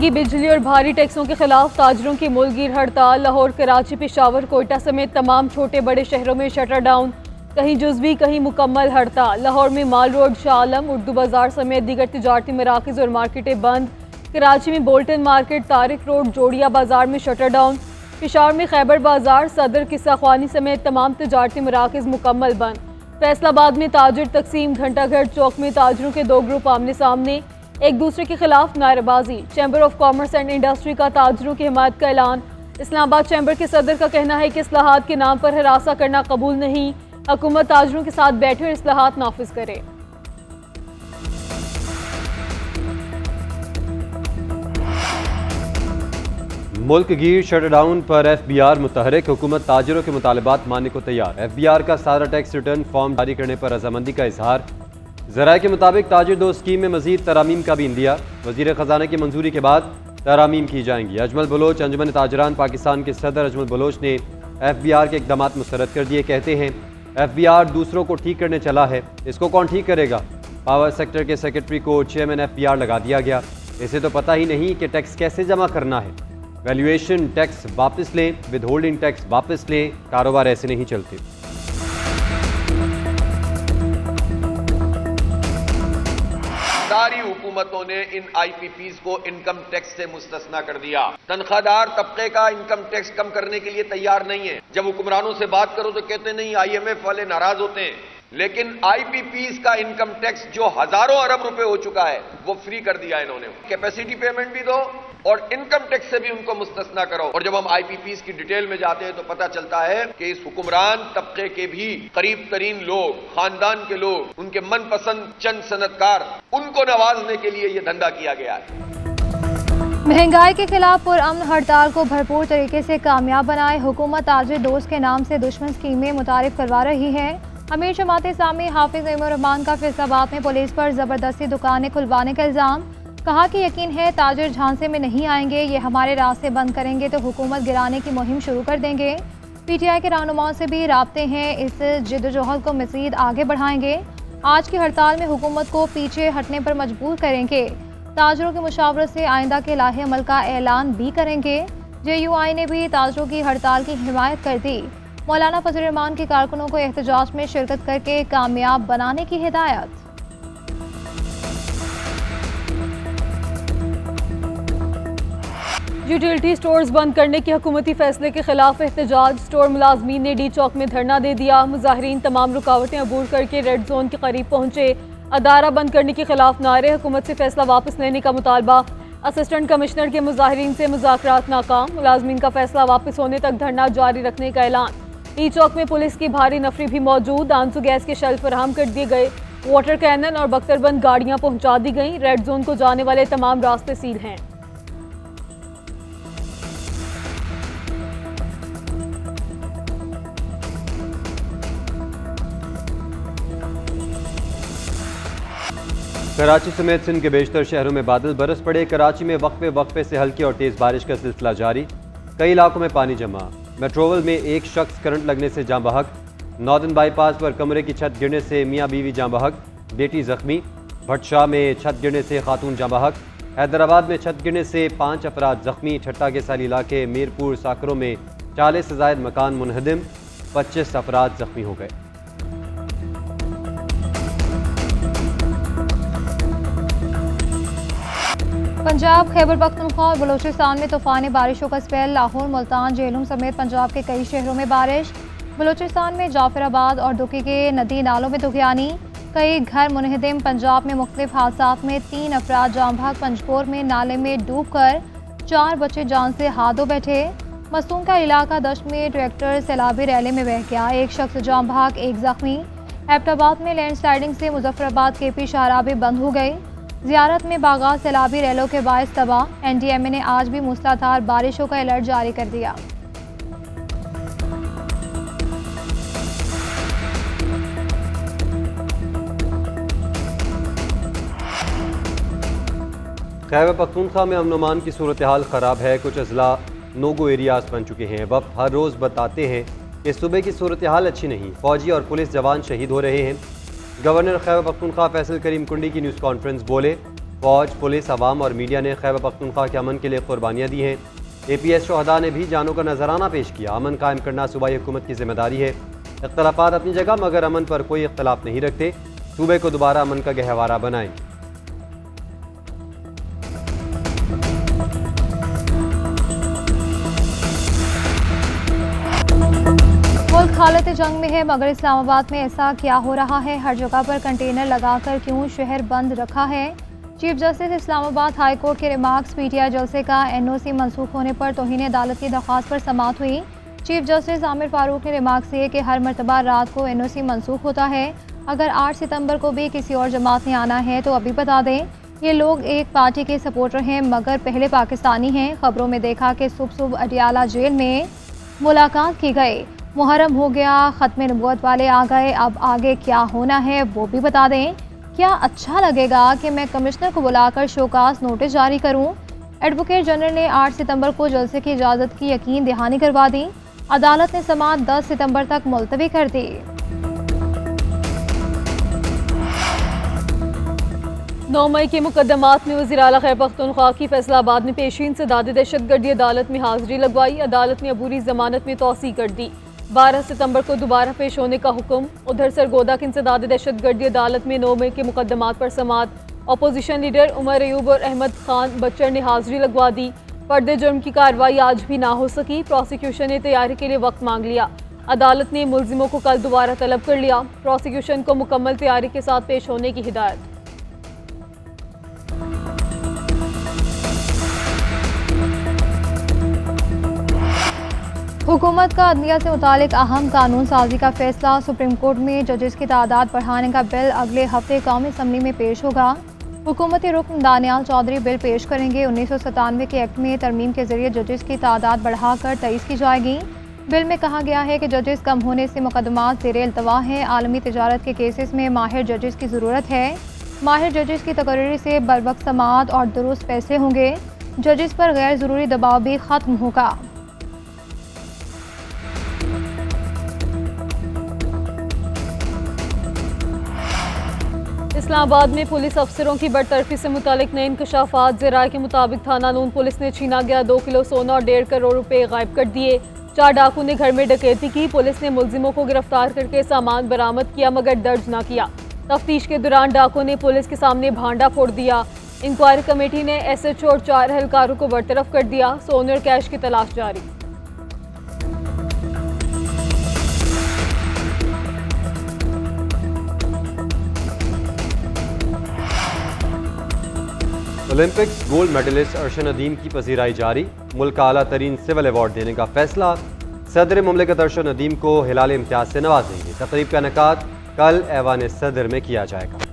महंगी बिजली और भारी टैक्सों के खिलाफ ताजरों की मुल्कगीर हड़ताल। लाहौर, कराची, पेशावर, कोयटा समेत तमाम छोटे बड़े शहरों में शटर डाउन, कहीं जुज़वी कहीं मुकम्मल हड़ताल। लाहौर में माल रोड, शाह आलम, उर्दू बाजार समेत दीगर तिजारती मराकज़ और मार्केटें बंद। कराची में बोल्टन मार्केट, तारिक रोड, जोड़िया बाजार में शटर डाउन। पेशावर में खैबर बाजार, सदर, किस्सा ख्वानी समेत तमाम तिजारती मराकज़ मुकम्मल बंद। फैसलाबाद में ताजिर तकसीम, घंटाघर चौक में ताजिरों के दो ग्रुप आमने सामने, एक दूसरे के खिलाफ नारेबाजी। Chamber of commerce and industry का ताजिरों की हिमायत का ऐलान। इस्लामाबाद चैम्बर के सदर का कहना है कि इस्लाहात के नाम पर हरासा करना कबूल नहीं, हुकूमत ताजिरों के साथ बैठे और इस्लाहात नाफिज करे। मुल्क गिर शटडाउन पर FBR मुतहरिक, हुकूमत ताजिरों के मुतालबात मानने को तैयार। FBR का सारा टैक्स रिटर्न फॉर्म जारी करने पर रजामंदी का इजहार। ज़राए के मुताबिक ताजिर दो स्कीम में मजीद तरामीम का भी इंदिया। वज़ीर ख़जाना की मंजूरी के बाद तरामीम की जाएंगी। अजमल बलोच, अंजुमन ताजरान पाकिस्तान के सदर अजमल बलोच ने FBR के इक़दाम मुस्तरद कर दिए। कहते हैं FBR दूसरों को ठीक करने चला है, इसको कौन ठीक करेगा। पावर सेक्टर के सेक्रेटरी को चेयरमैन FBR लगा दिया गया। इसे तो पता ही नहीं कि टैक्स कैसे जमा करना है। वैल्यूएशन टैक्स वापस लें, विद होल्डिंग टैक्स वापस लें, कारोबार ऐसे नहीं चलते। सारी हुकूमतों ने इन IPPs को इनकम टैक्स से मुस्तस्ना कर दिया। तनख्वाहदार तबके का इनकम टैक्स कम करने के लिए तैयार नहीं है। जब हुक्मरानों से बात करो तो कहते नहीं, IMF वाले नाराज होते हैं। लेकिन IPPs का इनकम टैक्स जो हजारों अरब रुपए हो चुका है वो फ्री कर दिया इन्होंने। कैपेसिटी पेमेंट भी दो और इनकम टैक्स से भी उनको मुस्तस्ना करो। और जब हम IPPs की डिटेल में जाते हैं तो पता चलता है कि इस हुक्मरान तबके के भी करीब तरीन लोग, खानदान के लोग, उनके मनपसंद चंद सनतकार, उनको नवाजने के लिए यह धंधा किया गया है। महंगाई के खिलाफ पुरअमन हड़ताल को भरपूर तरीके से कामयाब बनाए। हुकूमत ताजिर दोस्त के नाम से दुश्मन स्कीमें मुतारिफ करवा रही है। अमीर जमात इस्लामी हाफिज इमाम रहमान का फैसलाबाद में पुलिस पर जबरदस्ती दुकानें खुलवाने का इल्जाम। कहा कि यकीन है ताजिर झांसे में नहीं आएंगे, ये हमारे रास्ते बंद करेंगे तो हुकूमत गिराने की मुहिम शुरू कर देंगे। PTI के रहनुमाओं से भी राब्ते हैं, इस जिद्दोजहद को मज़ीद आगे बढ़ाएंगे। आज की हड़ताल में हुकूमत को पीछे हटने पर मजबूर करेंगे। ताजिरों की मुशावरत से आइंदा के लाहे अमल का ऐलान भी करेंगे। JUI ने भी ताजिरों की हड़ताल की हिमायत कर दी। मौलाना फजल रहमान के कारकुनों को एहतजाज में शिरकत करके कामयाब बनाने की हिदायत। यूटिलिटी स्टोर्स बंद करने के हुकूमती फैसले के खिलाफ एहतजाज। स्टोर मुलाजमीन ने D चौक में धरना दे दिया। मुजाहिरीन तमाम रुकावटें अबूर करके रेड जोन के करीब पहुंचे। अदारा बंद करने के खिलाफ नारे, हुकूमत से फैसला वापस लेने का मुतालबा। असिस्टेंट कमिश्नर के मुजाहिरीन से मुज़ाकरात नाकाम। मुलाजमीन का फैसला वापस होने तक धरना जारी रखने का ऐलान। D चौक में पुलिस की भारी नफरी भी मौजूद। आंसू गैस के शेल फराहम कर दिए गए। वाटर कैनन और बख्तरबंद गाड़ियां पहुंचा दी गई। रेड जोन को जाने वाले तमाम रास्ते सील हैं। कराची समेत सिंध के बेशतर शहरों में बादल बरस पड़े। कराची में वक्फे वक्फे से हल्की और तेज़ बारिश का सिलसिला जारी। कई इलाकों में पानी जमा। मेट्रोवल में एक शख्स करंट लगने से जाँ बहक। नॉर्दर्न बाईपास पर कमरे की छत गिरने से मियाँ बीवी जाँ बहक, बेटी जख्मी। भटशाह में छत गिरने से खातून जाँ बहक। हैदराबाद में छत गिरने से 5 अफराद जख्मी। ठट्टा के साल इलाके मीरपुर साकरों में 40 से ज़ायद मकान मुनहदिम, 25 अफराद जख्मी हो गए। पंजाब, खैबर पख्तूनख्वा और बलूचिस्तान में तूफानी बारिशों का स्पेल। लाहौर, मुल्तान, झेलम समेत पंजाब के कई शहरों में बारिश। बलूचिस्तान में जाफराबाद और दुकी के नदी नालों में दुखियानी, कई घर मुनहदिम। पंजाब में मुख्तलिफ हादसात में 3 अफराद जाँ बहक। पंजकोर में नाले में डूब कर 4 बच्चे जान से हाथ धो बैठे। मसूम का इलाका दश्त में ट्रैक्टर सैलाबी रैले में बह गया, एक शख्स जाँ बहक, एक जख्मी। एबटाबाद में लैंडस्लाइडिंग से मुजफ्फराबाद KP शाहराह बंद हो गई। ज़ियारत में बागात सैलाबी रैलों के बायस तबाह। NDMA ने आज भी मूसलाधार बारिशों का अलर्ट जारी कर दिया। खैबर पख्तूनख्वा में अमन अमान की सूरत हाल ख़राब है। कुछ अजला नोगो एरियाज बन चुके हैं। वफ़द हर रोज़ बताते हैं कि सुबह की सूरत हाल अच्छी नहीं। फ़ौजी और पुलिस जवान शहीद हो रहे हैं। गवर्नर खैबर पख्तूनख्वा फैसल करीम कुंडी की न्यूज़ कॉन्फ्रेंस बोले, फौज, पुलिस, अवाम और मीडिया ने खैबर पख्तूनख्वा के अमन के लिए कुर्बानियाँ दी हैं। APS शोहदा ने भी जानों का नजराना पेश किया। अमन कायम करना सूबाई हुकूमत की जिम्मेदारी है। इख्तलाफात अपनी जगह, मगर अमन पर कोई इख्तलाफ नहीं रखते। सूबे को दोबारा अमन का गहवारा बनाएंगे। मुल्क हालत जंग में है, मगर इस्लामाबाद में ऐसा क्या हो रहा है? हर जगह पर कंटेनर लगाकर क्यों शहर बंद रखा है? Chief justice Islamabad high court के रिमार्क्स। PTI जलसे का NOC मनसूख होने पर तौहीन अदालत की दरख्वास्त पर समाअत हुई। चीफ जस्टिस आमिर फारूक ने रिमार्क्स दिए कि हर मरतबा रात को NOC मनसूख होता है। अगर 8 सितंबर को भी किसी और जमात ने आना है तो अभी बता दें। ये लोग एक पार्टी के सपोर्टर हैं, मगर पहले पाकिस्तानी हैं। खबरों में देखा कि सुबह अडियाला जेल में मुलाकात की गई। मुहर्रम हो गया, ख़त्म नबूवत वाले आ गए, अब आगे क्या होना है वो भी बता दें। क्या अच्छा लगेगा कि मैं कमिश्नर को बुलाकर शोकास नोटिस जारी करूं? एडवोकेट जनरल ने 8 सितंबर को जलसे की इजाज़त की यकीन दहानी करवा दी। अदालत ने समाअत 10 सितंबर तक मुलतवी कर दी। नौ मई के मुकदमात में वज़ीर आला खैबर पख्तूनख्वा की फैसलाबाद में पेशीन से दाद दहशतगर्दी अदालत में हाजिरी लगवाई। अदालत ने अबूरी जमानत में तौसी कर दी। 12 सितंबर को दोबारा पेश होने का हुक्म। उधर सरगोदा की इंसदाद दहशतगर्दी अदालत में 9 मई के मुकदमात पर समाअत। अपोजिशन लीडर उमर अयूब और अहमद खान बच्चर ने हाजिरी लगवा दी। पर्दे जुर्म की कार्रवाई आज भी ना हो सकी। प्रोसिक्यूशन ने तैयारी के लिए वक्त मांग लिया। अदालत ने मुलजिमों को कल दोबारा तलब कर लिया। प्रोसिक्यूशन को मुकम्मल तैयारी के साथ पेश होने की हिदायत। हुकूमत का अदलिया से मुतालिक अहम कानून साजी का फैसला। सुप्रीम कोर्ट में जजेस की तादाद बढ़ाने का बिल अगले हफ्ते कौमी असम्बली में पेश होगा। हुकूमती रुकन दानियाल चौधरी बिल पेश करेंगे। 1997 के एक्ट में तरमीम के जरिए जजेस की तादाद बढ़ाकर 23 की जाएगी। बिल में कहा गया है कि जजेस कम होने से मुकदमात ज़ेरे इल्तवा हैं। आलमी तजारत के केसेस में माहिर जजेस की ज़रूरत है। माहिर जजेस की तकरीरी से बरवक्त समाअत और दुरुस्त फैसले होंगे। जजेस पर गैर ज़रूरी दबाव भी ख़त्म होगा। इस्लामाबाद में पुलिस अफसरों की बरतरफी से मुतालिक नए इंकशाफात। ज़राए के मुताबिक थाना नून पुलिस ने छीना गया 2 किलो सोना और 1.5 करोड़ रुपए गायब कर दिए। 4 डाकू ने घर में डकैती की। पुलिस ने मुलजिमों को गिरफ्तार करके सामान बरामद किया, मगर दर्ज न किया। तफ्तीश के दौरान डाकू ने पुलिस के सामने भांडा फोड़ दिया। इंक्वायरी कमेटी ने SHO और 4 एहलकारों को बरतरफ कर दिया। सोने और कैश की तलाश जारी। Olympics gold medalist Arshad Nadeem की पजीराई जारी। मुल्क का आला तरीन सिविल अवार्ड देने का फैसला। सदर मुमलिकत अर्शद नदीम को हिलाल इम्तियाज से नवाजेंगे। तकरीब का इनेकाद कल ऐवान सदर में किया जाएगा।